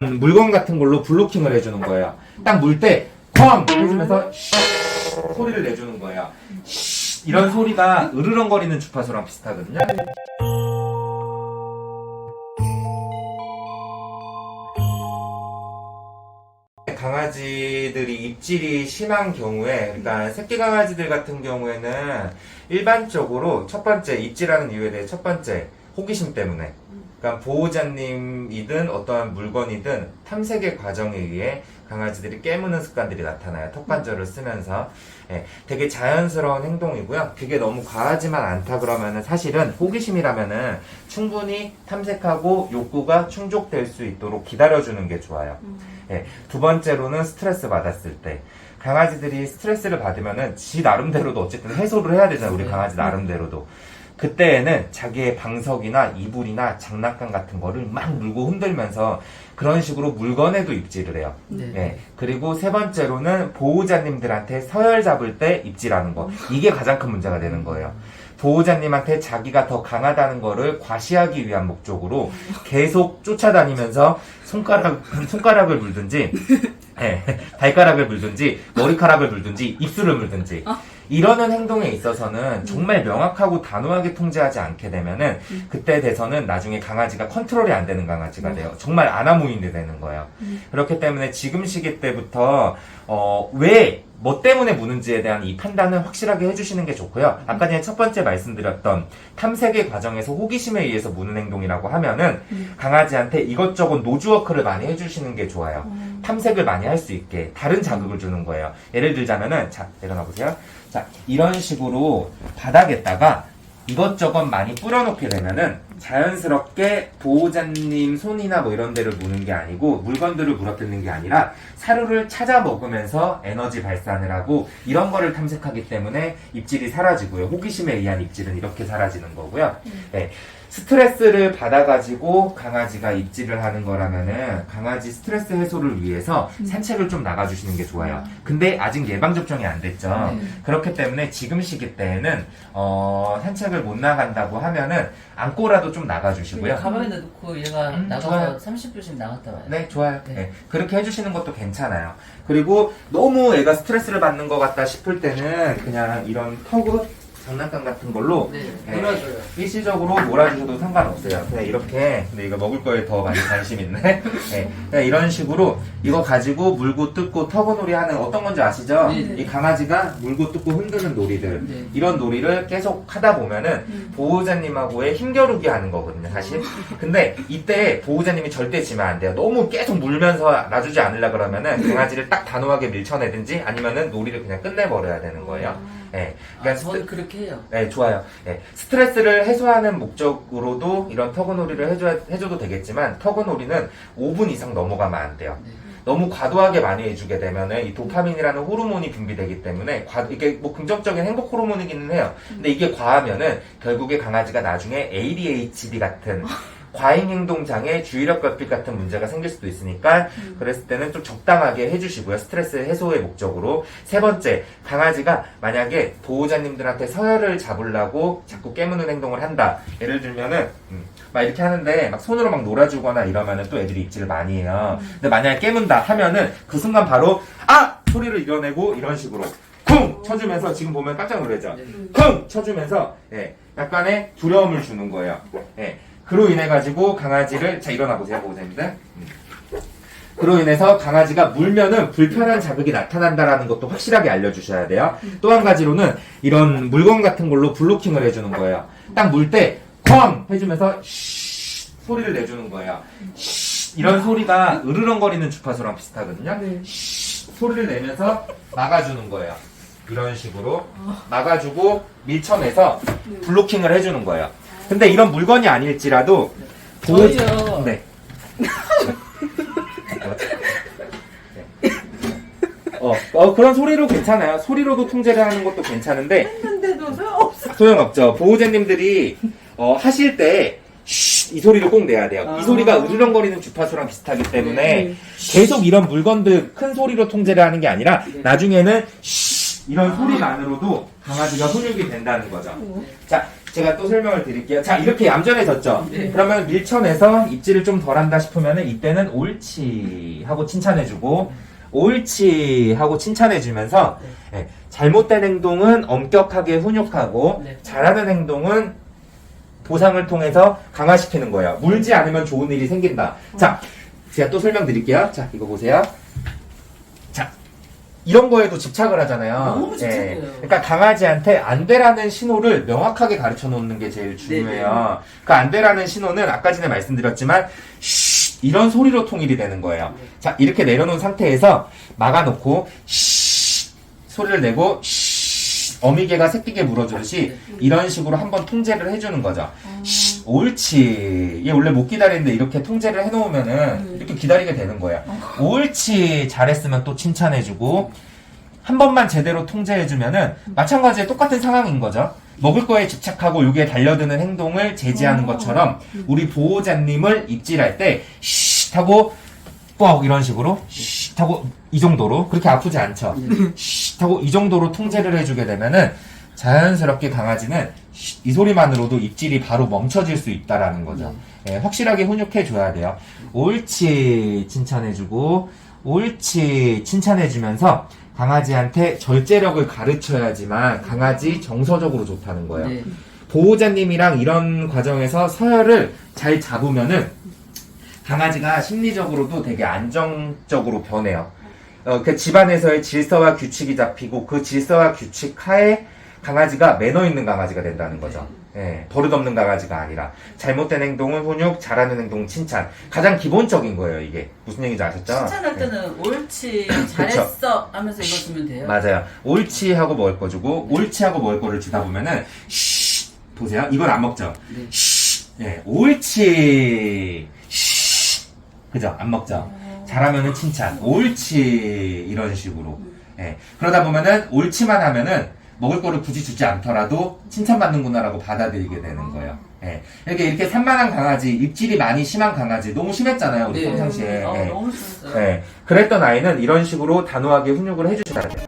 물건 같은 걸로 블로킹을 해주는 거예요. 딱 물 때 쾅! 해주면서 소리를 내주는 거예요. 이런 소리가 으르렁거리는 주파수랑 비슷하거든요. 강아지들이 입질이 심한 경우에, 그러니까 새끼 강아지들 같은 경우에는 일반적으로 첫 번째 입질하는 이유에 대해 첫 번째 호기심 때문에, 그러니까 보호자님이든 어떠한 물건이든 탐색의 과정에 의해 강아지들이 깨무는 습관들이 나타나요. 턱관절을 쓰면서. 예, 되게 자연스러운 행동이고요. 그게 너무 과하지만 않다 그러면은 사실은 호기심이라면은 충분히 탐색하고 욕구가 충족될 수 있도록 기다려주는 게 좋아요. 예, 두 번째로는 스트레스 받았을 때. 강아지들이 스트레스를 받으면은 지 나름대로도 어쨌든 해소를 해야 되잖아요. 우리 강아지 나름대로도. 그때에는 자기의 방석이나 이불이나 장난감 같은 거를 막 물고 흔들면서 그런 식으로 물건에도 입질을 해요. 네. 예. 그리고 세 번째로는 보호자님들한테 서열 잡을 때 입질하는 거. 이게 가장 큰 문제가 되는 거예요. 보호자님한테 자기가 더 강하다는 거를 과시하기 위한 목적으로 계속 쫓아다니면서 손가락을 물든지, 예, 발가락을 물든지, 머리카락을 물든지, 입술을 물든지, 이러는 행동에 있어서는 정말 명확하고 단호하게 통제하지 않게 되면은 그때 돼서는 나중에 강아지가 컨트롤이 안 되는 강아지가 돼요. 정말 아나무인이 되는 거예요. 그렇기 때문에 지금 시기 때부터 왜 뭐 때문에 무는지에 대한 이 판단은 확실하게 해주시는 게 좋고요. 아까 전에 첫 번째 말씀드렸던 탐색의 과정에서 호기심에 의해서 무는 행동이라고 하면은 강아지한테 이것저것 노즈워크를 많이 해주시는 게 좋아요. 탐색을 많이 할 수 있게 다른 자극을 주는 거예요. 예를 들자면은, 자, 내려놔 보세요. 자, 이런 식으로 바닥에다가 이것저것 많이 뿌려놓게 되면은 자연스럽게 보호자님 손이나 뭐 이런 데를 무는 게 아니고 물건들을 물어뜯는 게 아니라 사료를 찾아 먹으면서 에너지 발산을 하고 이런 거를 탐색하기 때문에 입질이 사라지고요. 호기심에 의한 입질은 이렇게 사라지는 거고요. 네. 스트레스를 받아가지고 강아지가 입질을 하는 거라면은 강아지 스트레스 해소를 위해서 산책을 좀 나가주시는 게 좋아요. 근데 아직 예방접종이 안 됐죠. 그렇기 때문에 지금 시기 때에는 산책을 못 나간다고 하면은 안고라도 좀 나가주시고요. 가방에 넣고 얘가 나가서 좋아요. 30분씩 나갔다 와요. 네, 좋아요. 네. 네. 그렇게 해주시는 것도 괜찮아요. 그리고 너무 애가 스트레스를 받는 것 같다 싶을 때는 그냥 이런 터그 장난감 같은 걸로 네, 네, 놀아줘요. 일시적으로 몰아주셔도 상관없어요. 그냥 이렇게, 근데 이거 먹을 거에 더 많이 관심 있네. 네, 그냥 이런 식으로 이거 가지고 물고 뜯고 터그놀이 하는 어떤 건지 아시죠? 네. 이 강아지가 물고 뜯고 흔드는 놀이들, 네. 이런 놀이를 계속 하다 보면은 보호자님하고의 힘겨루기 하는 거거든요, 사실. 근데 이때 보호자님이 절대 지면 안 돼요. 너무 계속 물면서 놔주지 않으려 그러면은 강아지를 딱 단호하게 밀쳐내든지 아니면은 놀이를 그냥 끝내버려야 되는 거예요. 네, 그러니까 저는 그렇게 해요. 네, 좋아요. 네, 스트레스를 해소하는 목적으로도 이런 터그놀이를 해줘도 되겠지만 터그놀이는 5분 이상 넘어가면 안 돼요. 너무 과도하게 많이 해주게 되면은 이 도파민이라는 호르몬이 분비되기 때문에 이게 뭐 긍정적인 행복 호르몬이기는 해요. 근데 이게 과하면은 결국에 강아지가 나중에 ADHD 같은 과잉행동장애, 주의력 결핍 같은 문제가 생길 수도 있으니까 그랬을 때는 좀 적당하게 해주시고요. 스트레스 해소의 목적으로. 세 번째, 강아지가 만약에 보호자님들한테 서열을 잡으려고 자꾸 깨무는 행동을 한다. 예를 들면은 막 이렇게 하는데 막 손으로 막 놀아주거나 이러면은 또 애들이 입질을 많이 해요. 근데 만약에 깨문다 하면은 그 순간 바로 소리를 이뤄내고 이런 식으로 쿵! 쳐주면서 지금 보면 깜짝 놀라죠? 쿵! 쳐주면서 예, 약간의 두려움을 주는 거예요. 예. 그로 인해 가지고 강아지를, 자, 일어나 보세요, 보호자님들. 그로 인해서 강아지가 물면은 불편한 자극이 나타난다라는 것도 확실하게 알려주셔야 돼요. 또 한 가지로는 이런 물건 같은 걸로 블로킹을 해주는 거예요. 딱 물 때 쾅! 해주면서 소리를 내주는 거예요. 이런 소리가 으르렁거리는 주파수랑 비슷하거든요. 소리를 내면서 막아주는 거예요. 이런 식으로 막아주고 밀쳐내서 블로킹을 해주는 거예요. 근데 이런 물건이 아닐지라도 저희요. 네. 그런 소리로 괜찮아요. 소리로도 통제를 하는 것도 괜찮은데 했는데도 소용없어. 소용없죠. 보호자님들이 하실 때 이 소리를 꼭 내야 돼요. 이 소리가 으르렁거리는 주파수랑 비슷하기 때문에 계속 이런 물건들 큰 소리로 통제를 하는 게 아니라 나중에는 이런 소리만으로도 강아지가 훈육이 된다는 거죠. 자, 제가 또 설명을 드릴게요. 자, 이렇게 얌전해졌죠? 네. 그러면 밀천에서 입질을 좀 덜한다 싶으면은 이때는 옳지 하고 칭찬해주고, 옳지 하고 칭찬해주면서, 예, 잘못된 행동은 엄격하게 훈육하고, 네. 잘하는 행동은 보상을 통해서 강화시키는 거예요. 물지 않으면 좋은 일이 생긴다. 자, 제가 또 설명드릴게요. 자, 이거 보세요. 자, 이런 거에도 집착을 하잖아요. 너무 집착해요. 그러니까 강아지한테 안 되라는 신호를 명확하게 가르쳐 놓는 게 제일 중요해요. 그 안 되라는 신호는 아까 전에 말씀드렸지만 쉬 이런 소리로 통일이 되는 거예요. 자, 이렇게 내려놓은 상태에서 막아놓고 쉬 소리를 내고 쉬 어미개가 새끼개 물어주듯이 이런 식으로 한번 통제를 해주는 거죠. 쉬, 옳지. 얘 원래 못 기다리는데 이렇게 통제를 해놓으면은 이렇게 기다리게 되는 거예요. 옳지. 잘했으면 또 칭찬해주고 한 번만 제대로 통제해주면은 마찬가지로 똑같은 상황인 거죠. 먹을 거에 집착하고 여기에 달려드는 행동을 제지하는 것처럼 우리 보호자님을 입질할 때 쉬 하고 뻑 이런 식으로 쉬 하고 이 정도로 그렇게 아프지 않죠. 쉬 하고 이 정도로 통제를 해주게 되면은 자연스럽게 강아지는 이 소리만으로도 입질이 바로 멈춰질 수 있다라는 거죠. 예, 확실하게 훈육해줘야 돼요. 옳지 칭찬해주고 옳지 칭찬해주면서 강아지한테 절제력을 가르쳐야지만 강아지 정서적으로 좋다는 거예요. 네. 보호자님이랑 이런 과정에서 서열을 잘 잡으면은 강아지가 심리적으로도 되게 안정적으로 변해요. 그 집안에서의 질서와 규칙이 잡히고 그 질서와 규칙 하에 강아지가 매너 있는 강아지가 된다는 거죠. 예, 버릇없는 강아지가 아니라 잘못된 행동은 훈육, 잘하는 행동은 칭찬. 가장 기본적인 거예요, 이게. 무슨 얘기인지 아셨죠? 칭찬할 때는 옳지, 잘했어 하면서 이거 주면 돼요. 맞아요. 옳지 하고 먹을 거 주고 옳지 하고 먹을 거를 주다 보면은 쉬 보세요. 이건 안 먹죠. 네. 쉬 예, 옳지 쉬 그죠? 안 먹죠. 잘하면은 칭찬 옳지 이런 식으로. 예, 그러다 보면은 옳지만 하면은 먹을 거를 굳이 주지 않더라도 칭찬받는구나라고 받아들이게 되는 거예요. 예. 이렇게 산만한 강아지, 입질이 많이 심한 강아지, 너무 심했잖아요, 우리 네. 평상시에. 예. 너무 좋았어요. 예. 그랬던 아이는 이런 식으로 단호하게 훈육을 해주셔야 돼요.